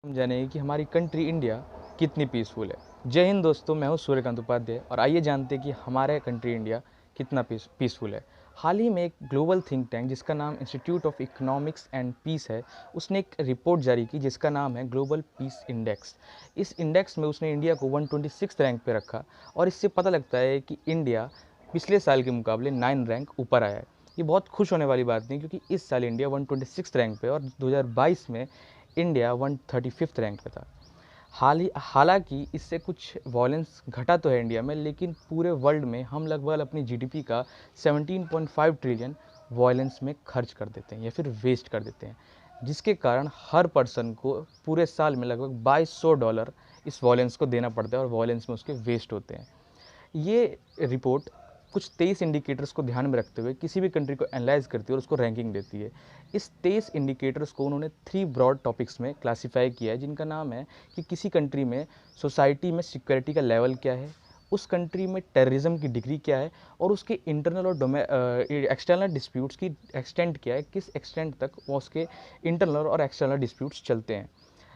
हम जानेंगे कि हमारी कंट्री इंडिया कितनी पीसफुल है। जय हिंद दोस्तों, मैं हूं सूर्यकांत उपाध्याय और आइए जानते हैं कि हमारे कंट्री इंडिया कितना पीसफुल है। हाल ही में एक ग्लोबल थिंक टैंक जिसका नाम institute of economics and peace है, उसने एक रिपोर्ट जारी की जिसका नाम है ग्लोबल पीस इंडेक्स। इस इंडेक्स में उसने इंडिया को 126 रैंक पे रखा और इससे पता लगता है कि इंडिया पिछले साल के मुकाबले 9 रैंक ऊपर आया है। ये बहुत खुश होने वाली बात नहीं, क्योंकि इस साल इंडिया 126 रैंक पे और 2022 में इंडिया 135 रैंक पे था। हालांकि इससे कुछ वॉयलेंस घटा तो है इंडिया में, लेकिन पूरे वर्ल्ड में हम लगभग अपनी जीडीपी का 17.5 ट्रिलियन वॉयलेंस में खर्च कर देते हैं या फिर वेस्ट कर देते हैं, जिसके कारण हर पर्सन को पूरे साल में लगभग $2200 इस वॉयलेंस को देना पड़ता है और वॉयलेंस में उसके वेस्ट होते हैं। ये रिपोर्ट कुछ 23 इंडिकेटर्स को ध्यान में रखते हुए किसी भी कंट्री को एनालाइज करती है और उसको रैंकिंग देती है। इस 23 इंडिकेटर्स को उन्होंने 3 ब्रॉड टॉपिक्स में क्लासीफाई किया है, जिनका नाम है कि किसी कंट्री में सोसाइटी में सिक्योरिटी का लेवल क्या है, उस कंट्री में टेररिज्म की डिग्री क्या है और उसके इंटरनल और एक्सटर्नल डिस्प्यूट्स की एक्सटेंट क्या है, किस एक्सटेंट तक वो उसके इंटरनल और एक्सटर्नल डिस्प्यूट्स चलते हैं,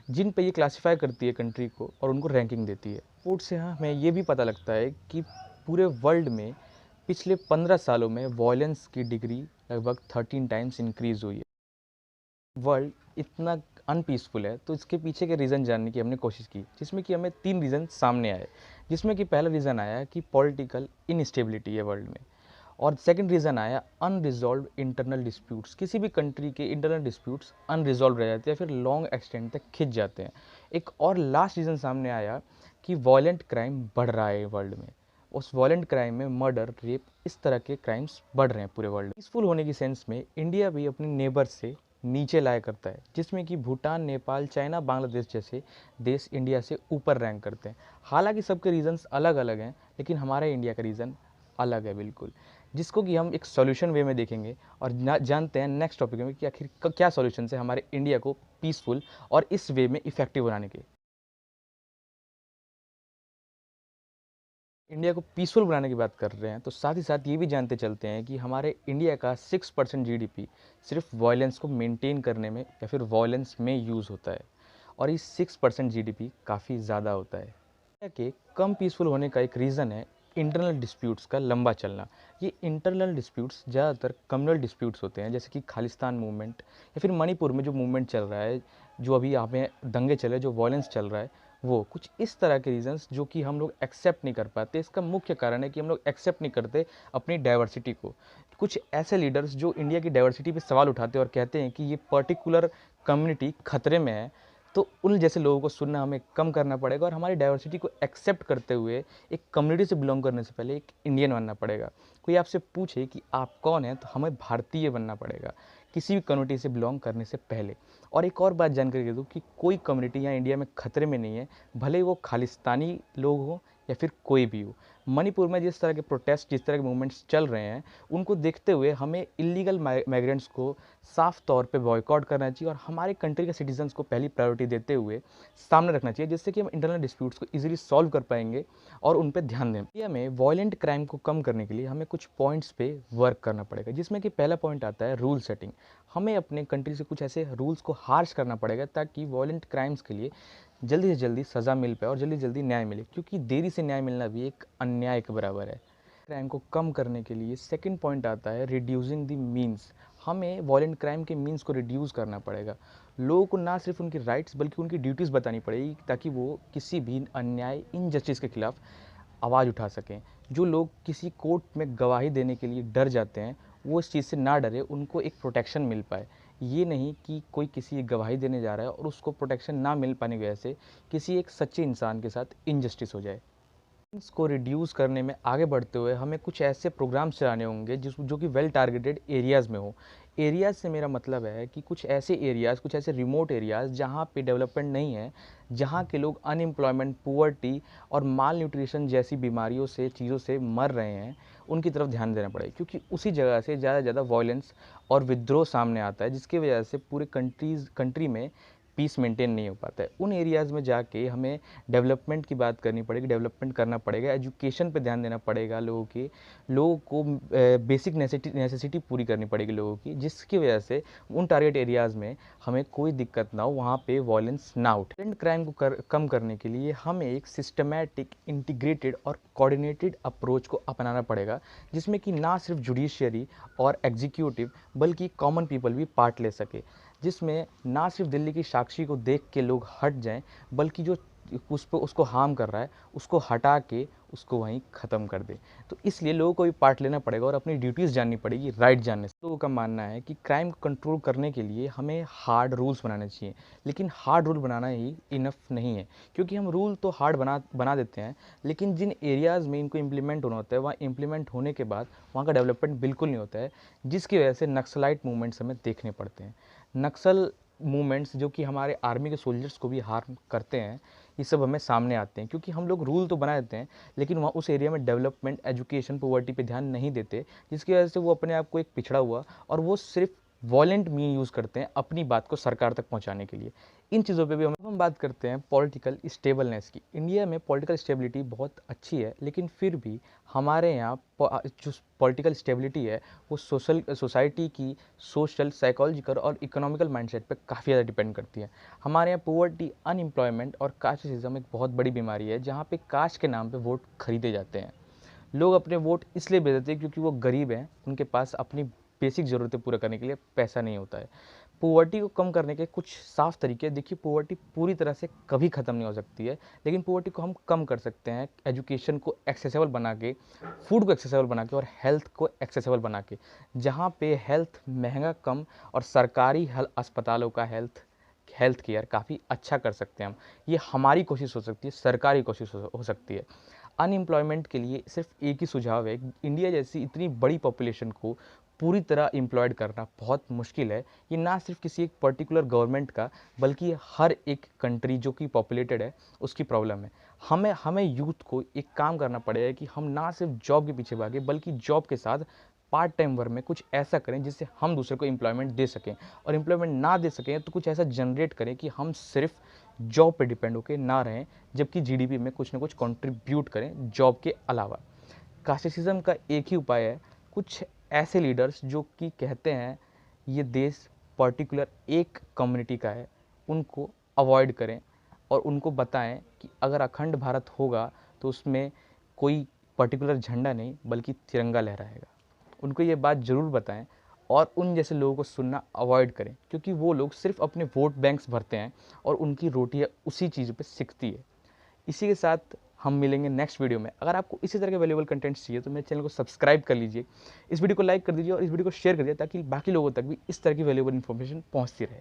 जिन पे ये क्लासीफाई करती है कंट्री को और उनको रैंकिंग देती है। रिपोर्ट से हमें ये भी पता लगता है कि पूरे वर्ल्ड में पिछले 15 सालों में वॉयलेंस की डिग्री लगभग 13 टाइम्स इंक्रीज हुई है। वर्ल्ड इतना अनपीसफुल है, तो इसके पीछे के रीज़न जानने की हमने कोशिश की, जिसमें कि हमें 3 रीज़न सामने आए। जिसमें कि पहला रीज़न आया कि पॉलिटिकल इनस्टेबिलिटी है वर्ल्ड में, और सेकंड रीज़न आया अनरिजॉल्व इंटरनल डिस्प्यूट्स। किसी भी कंट्री के इंटरनल डिस्प्यूट्स अनरिजॉल्व रह जाते हैं या फिर लॉन्ग एक्सटेंड तक खिंच जाते हैं। एक और लास्ट रीज़न सामने आया कि वॉयलेंट क्राइम बढ़ रहा है वर्ल्ड में। उस वॉयलेंट क्राइम में मर्डर, रेप, इस तरह के क्राइम्स बढ़ रहे हैं पूरे वर्ल्ड में। पीसफुल होने की सेंस में इंडिया भी अपने नेबर से नीचे लाया करता है, जिसमें कि भूटान, नेपाल, चाइना, बांग्लादेश जैसे देश इंडिया से ऊपर रैंक करते हैं। हालांकि सबके रीजंस अलग अलग हैं, लेकिन हमारे इंडिया का रीज़न अलग है बिल्कुल, जिसको कि हम एक सॉल्यूशन वे में देखेंगे और जानते हैं नेक्स्ट टॉपिक में कि आखिर क्या सॉल्यूशन है हमारे इंडिया को पीसफुल और इस वे में इफेक्टिव बनाने के। इंडिया को पीसफुल बनाने की बात कर रहे हैं, तो साथ ही साथ ये भी जानते चलते हैं कि हमारे इंडिया का 6% जीडीपी सिर्फ वायलेंस को मेंटेन करने में या फिर वायलेंस में यूज़ होता है, और इस 6% जीडीपी काफ़ी ज़्यादा होता है। इंडिया के कम पीसफुल होने का एक रीज़न है इंटरनल डिस्प्यूट्स का लंबा चलना। ये इंटरनल डिस्प्यूट्स ज़्यादातर कम्युनल डिस्प्यूट्स होते हैं, जैसे कि खालिस्तान मूवमेंट या फिर मणिपुर में जो मूवमेंट चल रहा है, जो अभी यहाँ पे दंगे चले, जो वॉयलेंस चल रहा है, वो कुछ इस तरह के रीजंस जो कि हम लोग एक्सेप्ट नहीं कर पाते। इसका मुख्य कारण है कि हम लोग एक्सेप्ट नहीं करते अपनी डाइवर्सिटी को। कुछ ऐसे लीडर्स जो इंडिया की डाइवर्सिटी पे सवाल उठाते हैं और कहते हैं कि ये पर्टिकुलर कम्युनिटी खतरे में है, तो उन जैसे लोगों को सुनना हमें कम करना पड़ेगा और हमारी डाइवर्सिटी को एक्सेप्ट करते हुए एक कम्युनिटी से बिलोंग करने से पहले एक इंडियन बनना पड़ेगा। कोई आपसे पूछे कि आप कौन हैं, तो हमें भारतीय बनना पड़ेगा किसी भी कम्युनिटी से बिलोंग करने से पहले। और एक और बात जानकर दे दूँ कि कोई कम्युनिटी यहाँ इंडिया में खतरे में नहीं है, भले वो खालिस्तानी लोग हों या फिर कोई भी हो। मणिपुर में जिस तरह के प्रोटेस्ट, जिस तरह के मूवमेंट्स चल रहे हैं, उनको देखते हुए हमें इलीगल माइग्रेंट्स को साफ तौर पे बॉयकॉट करना चाहिए और हमारे कंट्री के सिटीजन्स को पहली प्रायोरिटी देते हुए सामने रखना चाहिए, जिससे कि हम इंटरनल डिस्प्यूट्स को इजीली सॉल्व कर पाएंगे और उन पर ध्यान दें। इंडिया में वॉयलेंट क्राइम को कम करने के लिए हमें कुछ पॉइंट्स पे वर्क करना पड़ेगा, जिसमें कि पहला पॉइंट आता है रूल सेटिंग। हमें अपने कंट्री से कुछ ऐसे रूल्स को हार्श करना पड़ेगा ताकि वॉयलेंट क्राइम्स के लिए जल्दी से जल्दी सज़ा मिल पाए और जल्दी से जल्दी न्याय मिले, क्योंकि देरी से न्याय मिलना भी एक अन्याय के बराबर है। क्राइम को कम करने के लिए सेकंड पॉइंट आता है रिड्यूसिंग द मीन्स। हमें वॉयलेंट क्राइम के मीन्स को रिड्यूस करना पड़ेगा। लोगों को ना सिर्फ उनकी राइट्स बल्कि उनकी ड्यूटीज़ बतानी पड़ेगी, ताकि वो किसी भी अन्याय, इनजस्टिस के खिलाफ आवाज़ उठा सकें। जो लोग किसी कोर्ट में गवाही देने के लिए डर जाते हैं, वो इस चीज़ से ना डरे, उनको एक प्रोटेक्शन मिल पाए। ये नहीं कि कोई किसी गवाही देने जा रहा है और उसको प्रोटेक्शन ना मिल पाने की वजह से किसी एक सच्चे इंसान के साथ इनजस्टिस हो जाए। इसको रिड्यूस करने में आगे बढ़ते हुए हमें कुछ ऐसे प्रोग्राम्स चलाने होंगे जो कि वेल टारगेटेड एरियाज़ में हो। एरियाज़ से मेरा मतलब है कि कुछ ऐसे एरियाज़, कुछ ऐसे रिमोट एरियाज़ जहाँ पे डेवलपमेंट नहीं है, जहाँ के लोग अनएम्प्लॉयमेंट, पुअर्टी और माल न्यूट्रिशन जैसी बीमारियों से, चीज़ों से मर रहे हैं, उनकी तरफ ध्यान देना पड़ेगा, क्योंकि उसी जगह से ज़्यादा से ज़्यादा वायलेंस और विद्रोह सामने आता है, जिसकी वजह से पूरे कंट्री में पीस मेंटेन नहीं हो पाता है। उन एरियाज़ में जाके हमें डेवलपमेंट की बात करनी पड़ेगी, डेवलपमेंट करना पड़ेगा, एजुकेशन पे ध्यान देना पड़ेगा, लोगों को बेसिक नेसेसिटी पूरी करनी पड़ेगी लोगों की, जिसकी वजह से उन टारगेट एरियाज़ में हमें कोई दिक्कत ना हो, वहाँ पे वायलेंस ना उठे। एंड क्राइम को कम करने के लिए हमें एक सिस्टमैटिक, इंटीग्रेटेड और कोऑर्डिनेटेड अप्रोच को अपनाना पड़ेगा, जिसमें कि ना सिर्फ जुडिशियरी और एग्जीक्यूटिव बल्कि कॉमन पीपल भी पार्ट ले सके, जिसमें ना सिर्फ दिल्ली की साक्षी को देख के लोग हट जाएं, बल्कि जो उसको हार्म कर रहा है उसको हटा के उसको वहीं ख़त्म कर दे। तो इसलिए लोगों को भी पार्ट लेना पड़ेगा और अपनी ड्यूटीज़ जाननी पड़ेगी राइट जानने से। लोगों का मानना है कि क्राइम को कंट्रोल करने के लिए हमें हार्ड रूल्स बनाने चाहिए, लेकिन हार्ड रूल बनाना ही इनफ नहीं है, क्योंकि हम रूल तो हार्ड बना देते हैं, लेकिन जिन एरियाज़ में इनको इम्प्लीमेंट होना होता है वहाँ इम्प्लीमेंट होने के बाद वहाँ का डेवलपमेंट बिल्कुल नहीं होता है, जिसकी वजह से नक्सलाइट मूवमेंट्स हमें देखने पड़ते हैं। नक्सल मूवमेंट्स जो कि हमारे आर्मी के सोल्जर्स को भी हार्म करते हैं, ये सब हमें सामने आते हैं, क्योंकि हम लोग रूल तो बना देते हैं लेकिन वहाँ उस एरिया में डेवलपमेंट, एजुकेशन, पॉवर्टी पे ध्यान नहीं देते, जिसकी वजह से वो अपने आप को एक पिछड़ा हुआ और वो सिर्फ वॉलेंट मीन यूज़ करते हैं अपनी बात को सरकार तक पहुंचाने के लिए। इन चीज़ों पे भी हम बात करते हैं पॉलिटिकल स्टेबलनेस की। इंडिया में पॉलिटिकल स्टेबिलिटी बहुत अच्छी है, लेकिन फिर भी हमारे यहाँ जो पॉलिटिकल स्टेबिलिटी है वो सोसाइटी की सोशल, साइकोलॉजिकल और इकोनॉमिकल माइंडसेट पे काफ़ी ज़्यादा डिपेंड करती है। हमारे यहाँ पोवर्टी, अनएम्प्लॉयमेंट और कास्टिज्म एक बहुत बड़ी बीमारी है, जहाँ पे कास्ट के नाम पे वोट खरीदे जाते हैं। लोग अपने वोट इसलिए भेज देते हैं क्योंकि वो गरीब हैं, उनके पास अपनी बेसिक ज़रूरतें पूरा करने के लिए पैसा नहीं होता है। पोवर्टी को कम करने के कुछ साफ तरीके, देखिए पोवर्टी पूरी तरह से कभी ख़त्म नहीं हो सकती है, लेकिन पोवर्टी को हम कम कर सकते हैं एजुकेशन को एक्सेसिबल बना के, फूड को एक्सेसिबल बना के और हेल्थ को एक्सेसिबल बना के। जहाँ पे हेल्थ महंगा कम और सरकारी अस्पतालों का हेल्थ केयर काफ़ी अच्छा कर सकते हैं हम। ये हमारी कोशिश हो सकती है, सरकारी कोशिश हो सकती है। अनएम्प्लॉयमेंट के लिए सिर्फ एक ही सुझाव है, इंडिया जैसी इतनी बड़ी पॉपुलेशन को पूरी तरह एम्प्लॉयड करना बहुत मुश्किल है। ये ना सिर्फ किसी एक पर्टिकुलर गवर्नमेंट का बल्कि हर एक कंट्री जो कि पॉपुलेटेड है उसकी प्रॉब्लम है। हमें यूथ को एक काम करना पड़ेगा कि हम ना सिर्फ जॉब के पीछे भागे, बल्कि जॉब के साथ पार्ट टाइम वर्क में कुछ ऐसा करें जिससे हम दूसरे को एम्प्लॉयमेंट दे सकें, और एम्प्लॉयमेंट ना दे सकें तो कुछ ऐसा जनरेट करें कि हम सिर्फ जॉब पे डिपेंड होकर ना रहें, जबकि जीडीपी में कुछ ना कुछ कंट्रीब्यूट करें जॉब के अलावा। कास्टिज्म का एक ही उपाय है, कुछ ऐसे लीडर्स जो कि कहते हैं ये देश पर्टिकुलर एक कम्युनिटी का है, उनको अवॉइड करें और उनको बताएं कि अगर अखंड भारत होगा तो उसमें कोई पर्टिकुलर झंडा नहीं बल्कि तिरंगा लहराएगा। उनको ये बात ज़रूर बताएं और उन जैसे लोगों को सुनना अवॉइड करें, क्योंकि वो लोग सिर्फ अपने वोट बैंक्स भरते हैं और उनकी रोटियां उसी चीज़ पे सिकती है। इसी के साथ हम मिलेंगे नेक्स्ट वीडियो में। अगर आपको इसी तरह के वैल्यूएबल कंटेंट चाहिए तो मेरे चैनल को सब्सक्राइब कर लीजिए, इस वीडियो को लाइक कर दीजिए और इस वीडियो को शेयर कर दीजिए, ताकि बाकी लोगों तक भी इस तरह की वैल्यूएबल इन्फॉर्मेशन पहुंचती रहे।